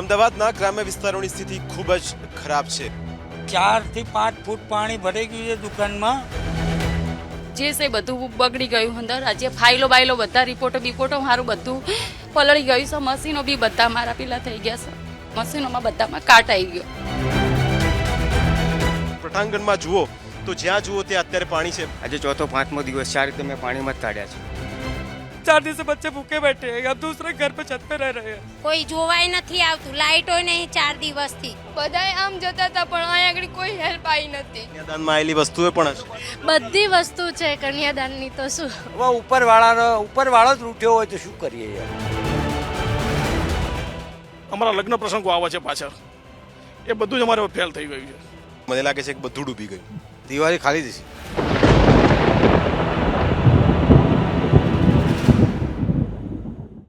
અમદાવાદના ગ્રામ્ય વિસ્તારોની સ્થિતિ ખૂબ જ ખરાબ છે. 4 થી 5 ફૂટ પાણી ભરાઈ ગયું છે દુકાનમાં. જે છે બધું બગડી ગયું અંદર. આજે ફાઇલો બાઇલો બધા રિપોર્ટો મારું બધું પલળી ગયું છે. મશીનો બી બધા મારા પેલા થઈ ગયા છે. મશીનોમાં બધામાં કાટ આવી ગયો. પટાંગણમાં જુઓ તો જ્યાં જુઓ ત્યાં અત્યારે પાણી છે. આજે ચોથો પાંચમો દિવસ છે, આ રીતે મેં પાણીમાં જ કાઢ્યા છે. 4 दिन से बच्चे भूखे बैठे हैं, अब दूसरे घर पे छत पे रह रहे हैं. કોઈ જોવાય નથી આવતું, લાઇટો નહીં 4 દિવસથી. બધાય આમ જતા હતા પણ અહીંયા આગળ કોઈ હેલ્પ આવી નથી. કન્યાદાનમાં આવેલી વસ્તુઓ પણ હશે. બધી વસ્તુ છે કન્યાદાનની તો શું. હવે ઉપરવાળો જ રૂઠ્યો હોય તો શું કરીએ યાર. અમારા લગ્ન પ્રસંગો આવે છે પાછળ, એ બધું જ અમારે ફેલ થઈ ગયું છે. મને લાગે છે કે બધું ડૂબી ગયું. દિવાળી ખાલી જ છે.